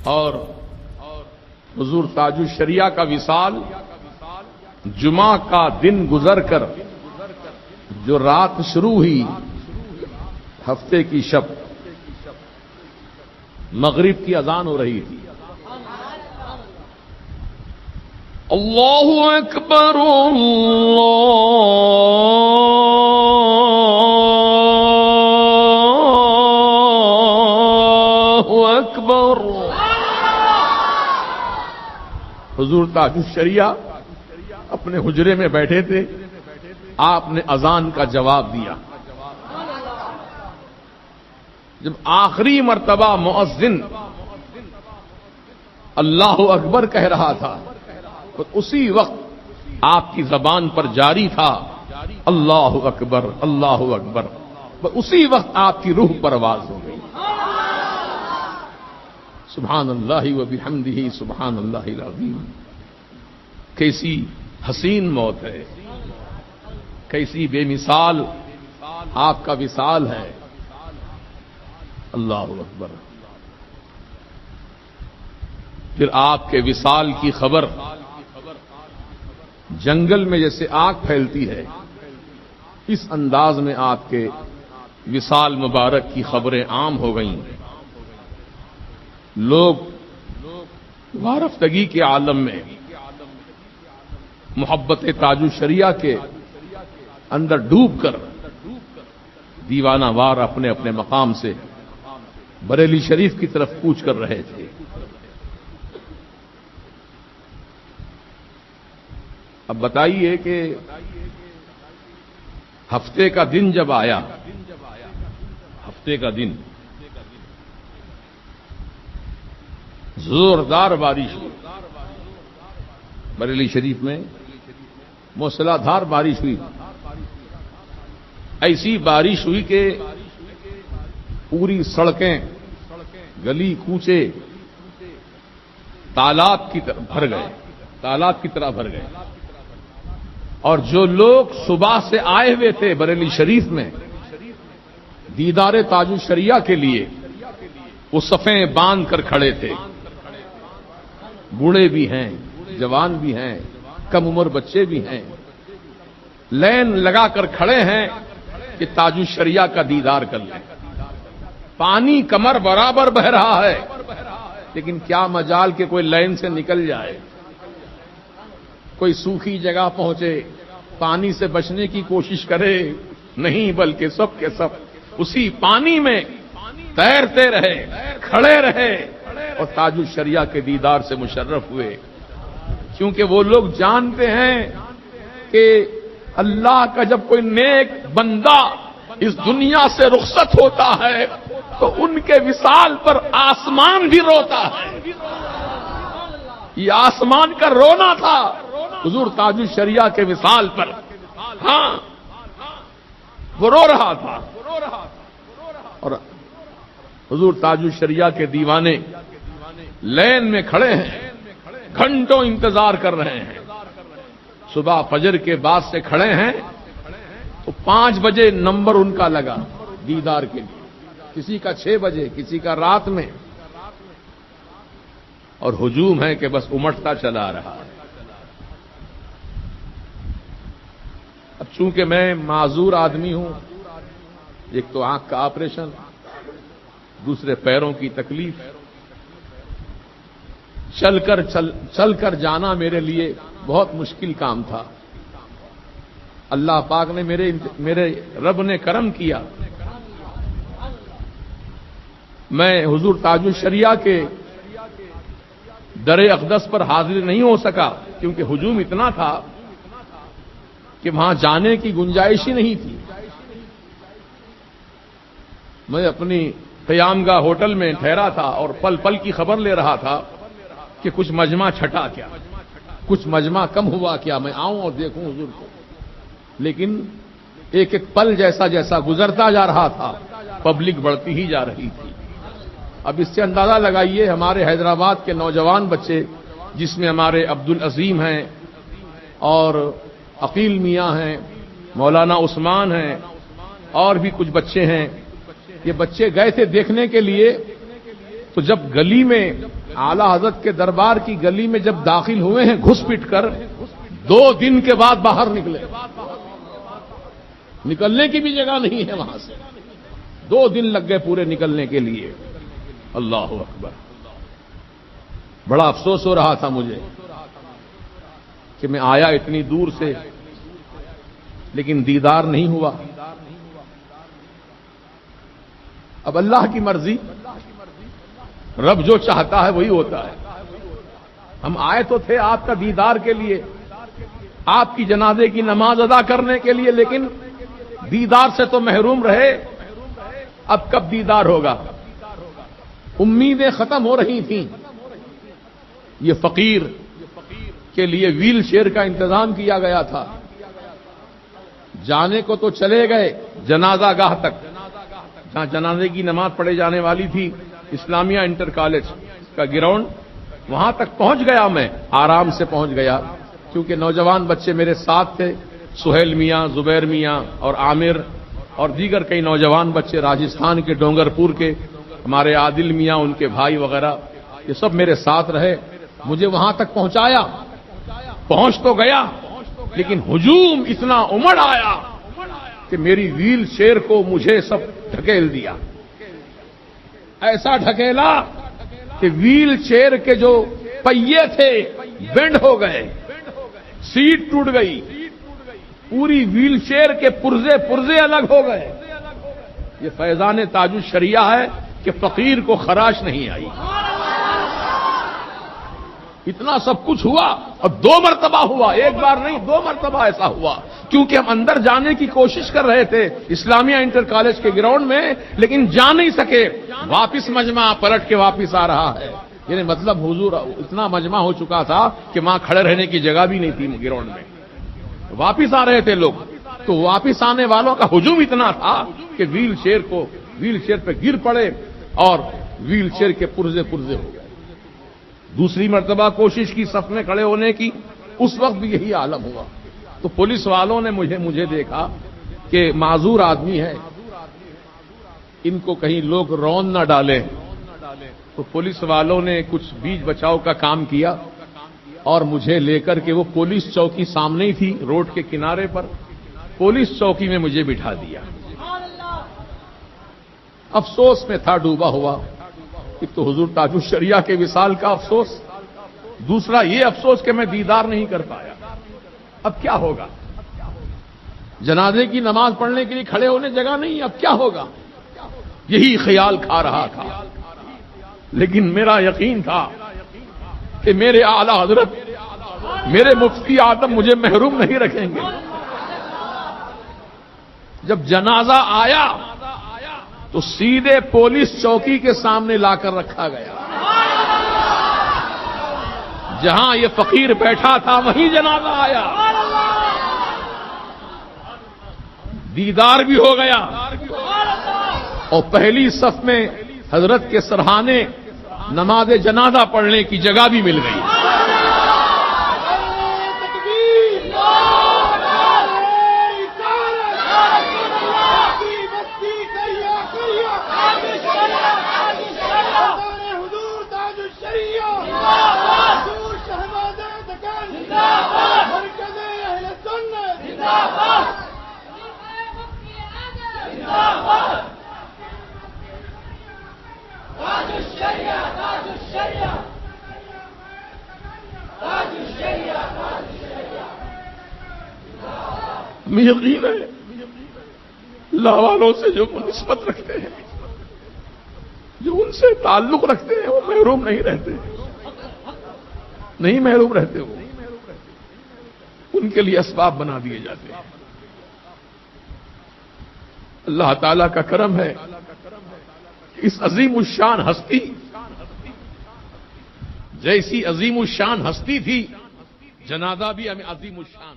اور حضور تاج الشریعہ کا وصال جمعہ کا دن گزر کر جو رات شروع ہوئی، ہفتے کی شب، مغرب کی اذان ہو رہی تھی۔ اللہ اکبر اللہ اکبر۔ حضور تاج الشریعہ اپنے حجرے میں بیٹھے تھے، آپ نے اذان کا جواب دیا۔ جب آخری مرتبہ مؤذن اللہ اکبر کہہ رہا تھا تو اسی وقت آپ کی زبان پر جاری تھا اللہ اکبر اللہ اکبر، اسی وقت آپ کی روح پرواز ہو گئی۔ سبحان اللہ و بحمدہ سبحان اللہ العظیم۔ کیسی حسین موت ہے، کیسی بے مثال آپ کا وصال ہے۔ اللہ اکبر۔ پھر آپ کے وصال کی خبر جنگل میں جیسے آگ پھیلتی ہے، اس انداز میں آپ کے وصال مبارک کی خبریں عام ہو گئیں۔ لوگ وارفتگی کے عالم میں محبت تاج الشریعہ کے اندر ڈوب کر دیوانہ وار اپنے اپنے مقام سے بریلی شریف کی طرف کوچ کر رہے تھے۔ اب بتائیے کہ ہفتے کا دن جب آیا، ہفتے کا دن زوردار بارش ہوئی، بریلی شریف میں موسلا دھار بارش ہوئی۔ ایسی بارش ہوئی کہ پوری سڑکیں، گلی کوچے تالاب کی طرح بھر گئے، تالاب کی طرح بھر گئے۔ اور جو لوگ صبح سے آئے ہوئے تھے بریلی شریف میں دیدار تاج الشریعہ کے لیے، وہ صفیں باندھ کر کھڑے تھے۔ بوڑھے بھی ہیں، جوان بھی ہیں، کم عمر بچے بھی ہیں، لین لگا کر کھڑے ہیں کہ تاج الشریعہ کا دیدار کر لیں۔ پانی کمر برابر بہ رہا ہے، لیکن کیا مجال کہ کوئی لائن سے نکل جائے، کوئی سوکھی جگہ پہنچے، پانی سے بچنے کی کوشش کرے، نہیں، بلکہ سب کے سب اسی پانی میں تیرتے رہے، کھڑے رہے اور تاج الشریعہ کے دیدار سے مشرف ہوئے۔ کیونکہ وہ لوگ جانتے ہیں کہ اللہ کا جب کوئی نیک بندہ اس دنیا سے رخصت ہوتا ہے تو ان کے وصال پر آسمان بھی روتا ہے۔ یہ آسمان کا رونا تھا حضور تاج الشریعہ کے وصال پر۔ ہاں، وہ رو رہا تھا، اور حضور تاج الشریعہ کے دیوانے لین میں کھڑے ہیں، گھنٹوں انتظار کر رہے ہیں۔ صبح فجر کے بعد سے کھڑے ہیں تو 5 بجے نمبر ان کا لگا دیدار کے لیے، کسی کا 6 بجے، کسی کا رات میں، اور ہجوم ہے کہ بس امٹتا چلا رہا ہے۔ اب چونکہ میں معذور آدمی ہوں، ایک تو آنکھ کا آپریشن، دوسرے پیروں کی تکلیف، چل کر جانا میرے لیے بہت مشکل کام تھا۔ اللہ پاک نے میرے رب نے کرم کیا، میں حضور تاج الشریعہ کے در اقدس پر حاضر نہیں ہو سکا، کیونکہ ہجوم اتنا تھا کہ وہاں جانے کی گنجائش ہی نہیں تھی۔ میں اپنی قیام گاہ ہوٹل میں ٹھہرا تھا اور پل پل کی خبر لے رہا تھا کہ کچھ مجمع چھٹا کیا، کچھ مجمع کم ہوا کیا، میں آؤں اور دیکھوں حضور کو۔ لیکن ایک ایک پل جیسا جیسا گزرتا جا رہا تھا، پبلک بڑھتی ہی جا رہی تھی۔ اب اس سے اندازہ لگائیے ہمارے حیدرآباد کے نوجوان بچے، جس میں ہمارے عبدالعظیم ہیں اور عقیل میاں ہیں، مولانا عثمان ہیں، اور بھی کچھ بچے ہیں، یہ بچے گئے تھے دیکھنے کے لیے، تو جب گلی میں आला हजरत के दरबार की गली में जब दाखिल हुए हैं घुस पिट कर, 2 दिन के बाद बाहर निकले। निकलने की भी जगह नहीं है वहां से। 2 दिन लग गए पूरे निकलने के लिए। अल्लाह अकबर। बड़ा अफसोस हो रहा था मुझे कि मैं आया इतनी दूर से, लेकिन दीदार नहीं हुआ। अब अल्लाह की मर्जी, रब जो चाहता है वही होता है। हम आए तो थे आपका दीदार के लिए, आपकी जनाजे की नमाज अदा करने के लिए, लेकिन दीदार से तो महरूम रहे। अब कब दीदार होगा? उम्मीदें खत्म हो रही थीं। ये फकीर के लिए व्हील चेयर का इंतजाम किया गया था। जाने को तो चले गए जनाजा गाह तक, जहां जनाजे की नमाज पढ़े जाने वाली थी, इस्लामिया इंटर कॉलेज का ग्राउंड, वहां तक पहुंच गया। मैं आराम से पहुंच गया क्योंकि नौजवान बच्चे मेरे साथ थे। सुहेल मियां, जुबैर मियां और आमिर और दीगर कई नौजवान बच्चे राजस्थान के डोंगरपुर के, हमारे आदिल मियां, उनके भाई वगैरह, ये सब मेरे साथ रहे। मुझे वहां तक पहुंचाया। पहुंच तो गया, लेकिन हुजूम इतना उमड़ आया कि मेरी व्हील चेयर को मुझे सब ढकेल दिया। ऐसा ढकेला कि व्हील चेयर के जो पहिए थे बेंड हो गए, सीट टूट गई, पूरी व्हील चेयर के पुर्जे पुर्जे अलग हो गए। ये फैजान ताजुश शरिया है कि फकीर को खराश नहीं आई। इतना सब कुछ हुआ और 2 मरतबा हुआ, एक बार नहीं 2 मरतबा ऐसा हुआ, क्योंकि हम अंदर जाने की कोशिश कर रहे थे इस्लामिया इंटर कॉलेज के ग्राउंड में, लेकिन जा नहीं सके। वापिस मजमा पलट के वापिस आ रहा है। यानी मतलब हुजूर इतना मजमा हो चुका था कि वहां खड़े रहने की जगह भी नहीं थी ग्राउंड में। वापिस आ रहे थे लोग, तो वापिस आने वालों का हुजूम इतना था कि व्हील चेयर पे गिर पड़े और व्हील चेयर के पुर्जे पुर्जे हो गए। दूसरी मर्तबा कोशिश की सफ में खड़े होने की, उस वक्त भी यही आलम हुआ। तो पुलिस वालों ने मुझे देखा कि माजूर आदमी है, इनको कहीं लोग रौन न डालें, तो पुलिस वालों ने कुछ बीच बचाव का काम किया और मुझे लेकर के वो पुलिस चौकी सामने ही थी, रोड के किनारे पर, पुलिस चौकी में मुझे बिठा दिया। अफसोस में था डूबा हुआ। एक तो हुजूर ताजुश शरिया के विसाल का अफसोस, दूसरा ये अफसोस कि मैं दीदार नहीं कर पाया। अब क्या होगा? जनाजे की नमाज पढ़ने के लिए खड़े होने जगह नहीं, अब क्या होगा? यही ख्याल खा रहा था। लेकिन मेरा यकीन था कि मेरे आला हजरत, मेरे मुफ्ती आदम मुझे महरूम नहीं रखेंगे। जब जनाजा आया तो सीधे पुलिस चौकी के सामने लाकर रखा गया। जहां ये फकीर बैठा था वहीं जनाजा आया। दीदार भी हो गया और पहली सफ में हजरत के सरहाने नमाज जनाजा पढ़ने की जगह भी मिल गई। हमें यकीन है अल्लाह वालों से जो निस्बत रखते हैं, जो उनसे ताल्लुक रखते हैं, वो महरूम नहीं रहते, नहीं महरूम रहते। वो उनके लिए असबाब बना दिए जाते हैं। अल्लाह ताला का करम है, इस अजीमुशान हस्ती, जैसी अजीमुशान हस्ती थी, जनाजा भी हमें अजीमुशान